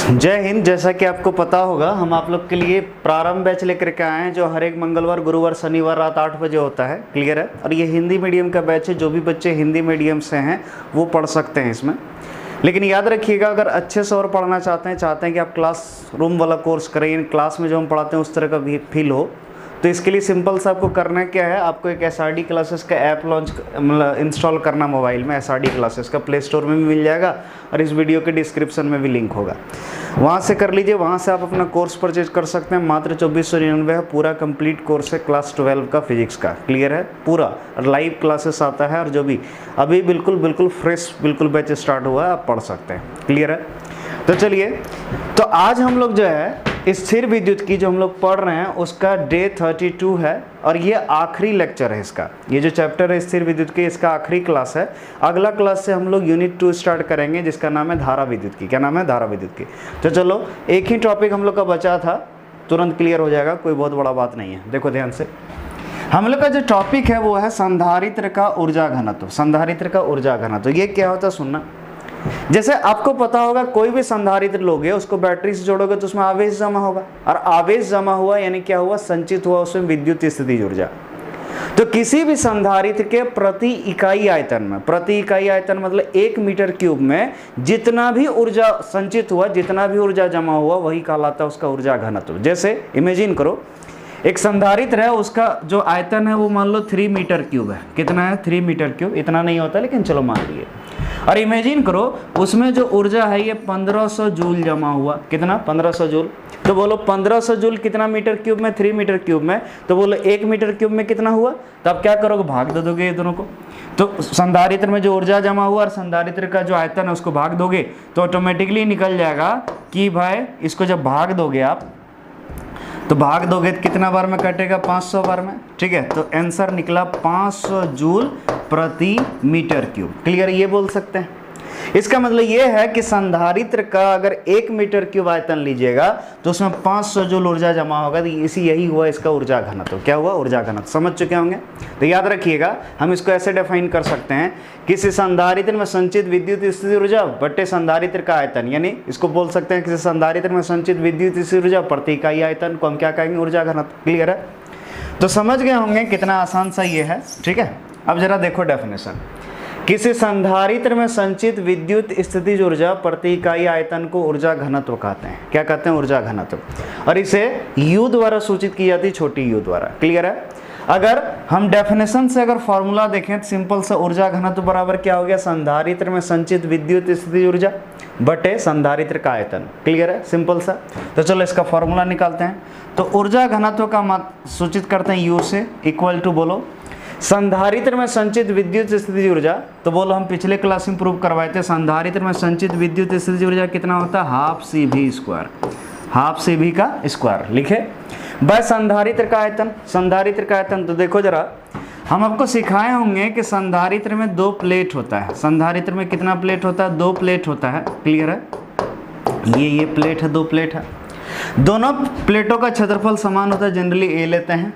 जय हिंद। जैसा कि आपको पता होगा, हम आप लोग के लिए प्रारंभ बैच लेकर के आए हैं जो हर एक मंगलवार, गुरुवार, शनिवार रात 8 बजे होता है। क्लियर है। और ये हिंदी मीडियम का बैच है। जो भी बच्चे हिंदी मीडियम से हैं वो पढ़ सकते हैं इसमें। लेकिन याद रखिएगा, अगर अच्छे से और पढ़ना चाहते हैं कि आप क्लास रूम वाला कोर्स करें, क्लास में जो हम पढ़ाते हैं उस तरह का भी फील हो, तो इसके लिए सिंपल सा आपको करना क्या है, आपको एक SRD क्लासेस का ऐप लॉन्च मतलब इंस्टॉल करना मोबाइल में। SRD क्लासेस का प्ले स्टोर में भी मिल जाएगा और इस वीडियो के डिस्क्रिप्शन में भी लिंक होगा, वहाँ से कर लीजिए। वहाँ से आप अपना कोर्स परचेज कर सकते हैं। मात्र 2499 है। पूरा कंप्लीट कोर्स है क्लास 12 का फिजिक्स का। क्लियर है। पूरा लाइव क्लासेस आता है और जो भी अभी बिल्कुल फ्रेश बैच स्टार्ट हुआ है, आप पढ़ सकते हैं। क्लियर है। तो चलिए, तो आज हम लोग जो है स्थिर विद्युत की जो हम लोग पढ़ रहे हैं उसका डे 32 है और ये आखिरी लेक्चर है इसका। ये जो चैप्टर है स्थिर विद्युत की, इसका आखिरी क्लास है। अगला क्लास से हम लोग यूनिट 2 स्टार्ट करेंगे जिसका नाम है धारा विद्युत की। क्या नाम है? धारा विद्युत की। तो चलो, एक ही टॉपिक हम लोग का बचा था, तुरंत क्लियर हो जाएगा, कोई बहुत बड़ा बात नहीं है। देखो ध्यान से, हम लोग का जो टॉपिक है वो है संधारित्र का ऊर्जा घनत्व। संधारित्र का ऊर्जा घनत्व ये क्या होता है सुनना। जैसे आपको पता होगा, कोई भी संधारित्र लोगे उसको बैटरी से जोड़ोगे तो उसमें आवेश जमा होगा, और आवेश जमा हुआ यानी क्या हुआ? संचित हुआ उसमें विद्युत स्थितिज ऊर्जा। तो किसी भी संधारित्र के प्रति इकाई आयतन में, प्रति इकाई आयतन मतलब 1 मीटर क्यूब में जितना भी ऊर्जा संचित हुआ, जितना भी ऊर्जा जमा हुआ, वही कहलाता है उसका ऊर्जा घनत्व। जैसे इमेजिन करो, एक संधारित्र है, उसका जो आयतन है वो मान लो 3 मीटर क्यूब है। कितना है? 3 मीटर क्यूब। इतना नहीं होता लेकिन चलो मान लिए। और इमेजिन करो उसमें जो ऊर्जा है ये 1500 जूल जमा हुआ। कितना? 1500 जूल। तो बोलो 1500 जूल कितना मीटर क्यूब में? 3 मीटर क्यूब में। तो बोलो 1 मीटर क्यूब में कितना हुआ? तो आप क्या करोगे? भाग दे दोगे ये दोनों को। तो संधारित्र में जो ऊर्जा जमा हुआ और संधारित्र का जो आयतन है उसको भाग दोगे तो ऑटोमेटिकली निकल जाएगा कि भाई इसको जब भाग दोगे आप, तो भाग दोगे तो कितना बार में कटेगा? 500 बार में। ठीक है। तो आंसर निकला 500 जूल प्रति मीटर क्यूब। क्लियर? ये बोल सकते हैं। इसका मतलब ये है कि संधारित्र का अगर 1 मीटर क्यूब आयतन लीजिएगा तो उसमें 500 जूल ऊर्जा जमा होगा। तो यही हुआ इसका ऊर्जा घनत्व। क्या हुआ? ऊर्जा घनत्व। समझ चुके होंगे। तो याद रखिएगा, हम इसको ऐसे डिफाइन कर सकते हैं, किसी संधारित्र में संचित विद्युत स्थितिज ऊर्जा बटे संधारित्र का आयतन, यानी इसको बोल सकते हैं किसी संधारित्र में संचित विद्युत स्थितिज ऊर्जा प्रति इकाई आयतन को हम क्या कहेंगे? ऊर्जा घनत्व। क्लियर है। तो समझ गए होंगे कितना आसान सा ये है। ठीक है। अब जरा देखो डेफिनेशन। किसी संधारित्र में संचित विद्युत स्थितिज ऊर्जा प्रति इकाई आयतन को ऊर्जा घनत्व कहते हैं। क्या कहते हैं? ऊर्जा घनत्व। और इसे U द्वारा सूचित की जाती है, छोटी u द्वारा। क्लियर है। अगर हम डेफिनेशन से अगर फॉर्मूला देखें तो सिंपल सा ऊर्जा घनत्व बराबर क्या हो गया? संधारित्र में संचित विद्युत स्थितिज ऊर्जा बटे संधारित्र का आयतन। क्लियर है। सिंपल सा। तो चलो इसका फॉर्मूला निकालते हैं। तो ऊर्जा घनत्व का सूचित करते हैं U से, इक्वल टू बोलो संधारित्र में संचित विद्युत स्थितिज ऊर्जा। तो बोलो हम पिछले क्लास में प्रूव करवाए थे, संधारित्र में संचित विद्युत स्थितिज ऊर्जा कितना होता है? हाफ CV का स्क्वायर लिखे बाय संधारित्र का आयतन। संधारित्र का आयतन तो देखो जरा, हम आपको सिखाए होंगे कि संधारित्र में 2 प्लेट होता है। संधारित्र में कितना प्लेट होता है? 2 प्लेट होता है। क्लियर है। ये प्लेट है, 2 प्लेट है। दोनों प्लेटों का क्षेत्रफल समान होता है, जनरली A लेते हैं,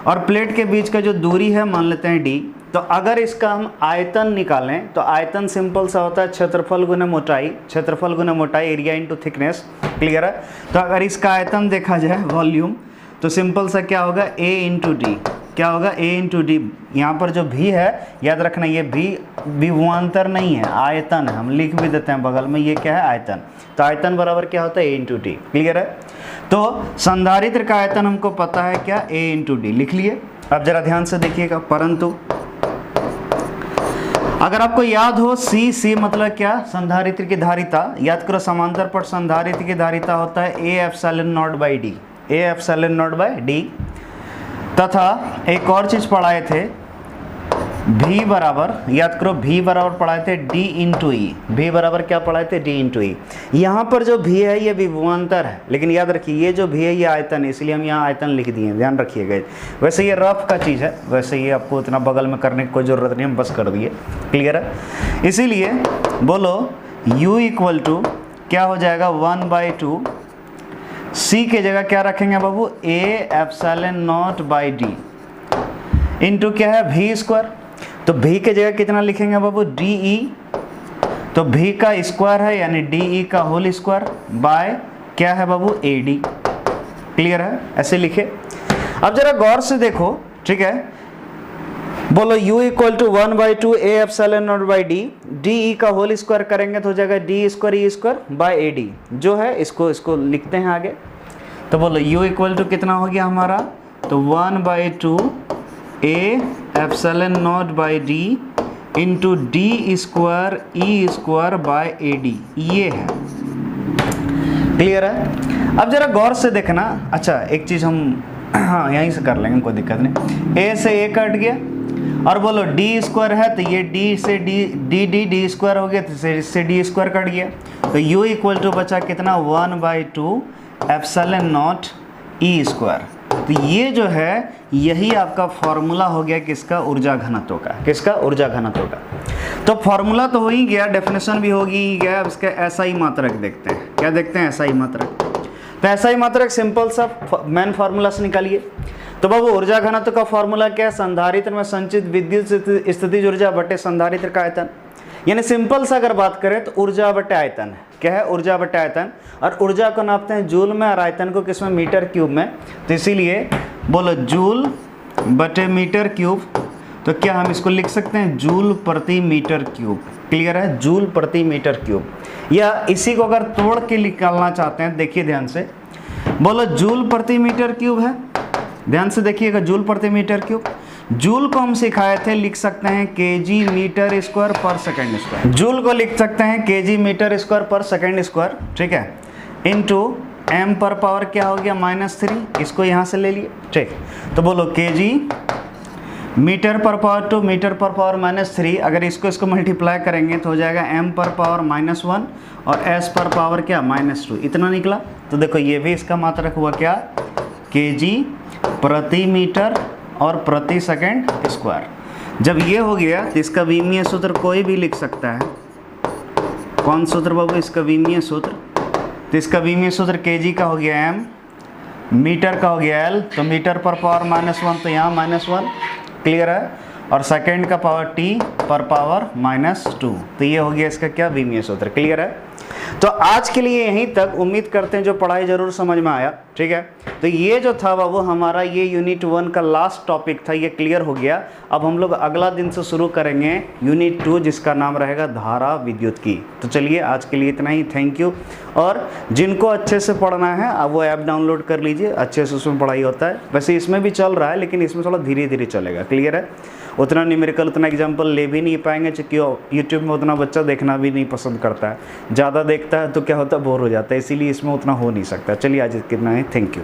और प्लेट के बीच का जो दूरी है मान लेते हैं D। तो अगर इसका हम आयतन निकालें तो आयतन सिंपल सा होता है क्षेत्रफल गुना मोटाई, क्षेत्रफल गुना मोटाई, एरिया इनटू थिकनेस। क्लियर है। तो अगर इसका आयतन देखा जाए, वॉल्यूम, तो सिंपल सा क्या होगा? A into D. क्या होगा? A into D. यहाँ पर जो भी है याद रखना, ये भी विभवांतर नहीं है, आयतन है। हम लिख भी देते हैं बगल में, ये क्या है? आयतन। तो आयतन बराबर क्या होता है? A into D. क्लियर है। तो संधारित्र का आयतन हमको पता है क्या? A into D. लिख लिए। अब जरा ध्यान से देखिएगा, परंतु अगर आपको याद हो C मतलब क्या? संधारित्र की धारिता। याद करो, समांतर पट संधारित्र की धारिता होता है A epsilon not by D. A epsilon not by D. तथा एक और चीज पढ़ाए थे, V बराबर, याद करो V बराबर पढ़ाए थे D इंटू ई। V बराबर क्या पढ़ाए थे? D इंटू ई। यहाँ पर जो V है ये विभवांतर है, लेकिन याद रखिए ये जो V है ये आयतन है, इसलिए हम यहाँ आयतन लिख दिए, ध्यान रखिएगा। वैसे ये रफ का चीज़ है, वैसे ये आपको इतना बगल में करने की कोई ज़रूरत नहीं, हम बस कर दिए। क्लियर है। इसीलिए बोलो U इक्वल टू क्या हो जाएगा? 1/2 C के जगह क्या रखेंगे बाबू? A epsilon not by D into क्या है? V square. तो V के जगह कितना लिखेंगे बाबू? DE तो v का स्क्वायर है यानी डी का होल स्क्वायर बाय क्या है बाबू AD। क्लियर है, ऐसे लिखे। अब जरा गौर से देखो, ठीक है, बोलो u equal to 1/2 a epsilon not by D, D का होल स्क्वायर करेंगे तो हो जाएगा D square E square by AD जो है इसको लिखते हैं आगे। तो बोलो u इक्वल टू कितना हो गया हमारा, तो 1/2 a epsilon not by D into D square E square by AD, ये है। क्लियर है। अब जरा गौर से देखना, अच्छा एक चीज हम हाँ यहीं से कर लेंगे, कोई दिक्कत नहीं। a से a कट गया और बोलो डी स्क्वायर है तो ये डी से डी स्क्वायर हो गया, तो इससे डी स्क्वायर कट गया। तो u इक्वल टू बचा कितना, 1/2 एप्सिलॉन नॉट ई स्क्वायर। तो ये जो है यही आपका फॉर्मूला हो गया किसका, ऊर्जा घनत्व का। किसका, ऊर्जा घनत्व का। तो फॉर्मूला तो हो ही गया, डेफिनेशन भी हो ही गया। अब इसका SI मात्रक देखते हैं, क्या देखते हैं, SI मात्रक। तो SI मात्रक सिंपल सा मेन फार्मूला से निकालिए। तो बाबू ऊर्जा घनत्व का फॉर्मूला क्या है, संधारित्र में संचित विद्युत स्थितिज ऊर्जा बटे संधारित्र का आयतन। यानी सिंपल सा अगर बात करें तो ऊर्जा बटे आयतन है। क्या है, ऊर्जा बटे आयतन। और ऊर्जा को नापते हैं जूल में और आयतन को किसमें, मीटर क्यूब में। तो इसीलिए बोलो जूल बटे मीटर क्यूब। तो क्या हम इसको लिख सकते हैं, जूल प्रति मीटर क्यूब। क्लियर है, जूल प्रति मीटर क्यूब। या इसी को अगर तोड़ के निकालना चाहते हैं, देखिए ध्यान से, बोलो जूल प्रति मीटर क्यूब है। ध्यान से देखिएगा, जूल प्रति मीटर क्यूब। जूल को हम सिखाए थे, लिख सकते हैं केजी मीटर स्क्वायर पर सेकंड स्क्वायर। जूल को लिख सकते हैं केजी मीटर स्क्वायर पर सेकंड स्क्वायर, ठीक है, इनटू m पर पावर क्या हो गया, -3। इसको यहाँ से ले लिए, ठीक। तो बोलो केजी मीटर पर पावर टू मीटर पर पावर -3, अगर इसको मल्टीप्लाई करेंगे तो हो जाएगा m पर पावर -1 और s पर पावर क्या, -2। इतना निकला। तो देखो ये भी इसका मात्रक हुआ क्या, केजी प्रति मीटर और प्रति सेकंड स्क्वायर। जब ये हो गया तो इसका विमीय सूत्र कोई भी लिख सकता है। कौन सूत्र बाबू, इसका विमीय सूत्र। तो इसका विमीय सूत्र केजी का हो गया m, मीटर का हो गया l, तो मीटर पर पावर -1 तो यहाँ -1। क्लियर है। और सेकंड का पावर t पर पावर -2। तो ये हो गया इसका क्या, विमीय सूत्र। क्लियर है। तो आज के लिए यहीं तक, उम्मीद करते हैं जो पढ़ाई जरूर समझ में आया, ठीक है। तो ये जो था वो हमारा ये यूनिट 1 का लास्ट टॉपिक था, ये क्लियर हो गया। अब हम लोग अगला दिन से शुरू करेंगे यूनिट 2 जिसका नाम रहेगा धारा विद्युत की। तो चलिए आज के लिए इतना ही, थैंक यू। और जिनको अच्छे से पढ़ना है अब वो ऐप डाउनलोड कर लीजिए, अच्छे से उसमें पढ़ाई होता है। वैसे इसमें भी चल रहा है लेकिन इसमें थोड़ा धीरे धीरे चलेगा। क्लियर है। उतना न्यूमेरिकल, उतना एग्जाम्पल ले भी नहीं पाएंगे क्योंकि यूट्यूब में उतना बच्चा देखना भी नहीं पसंद करता है। ज़्यादा देखता है तो क्या होता है, बोर हो जाता है, इसीलिए इसमें उतना हो नहीं सकता। चलिए आज कितना है, थैंक यू।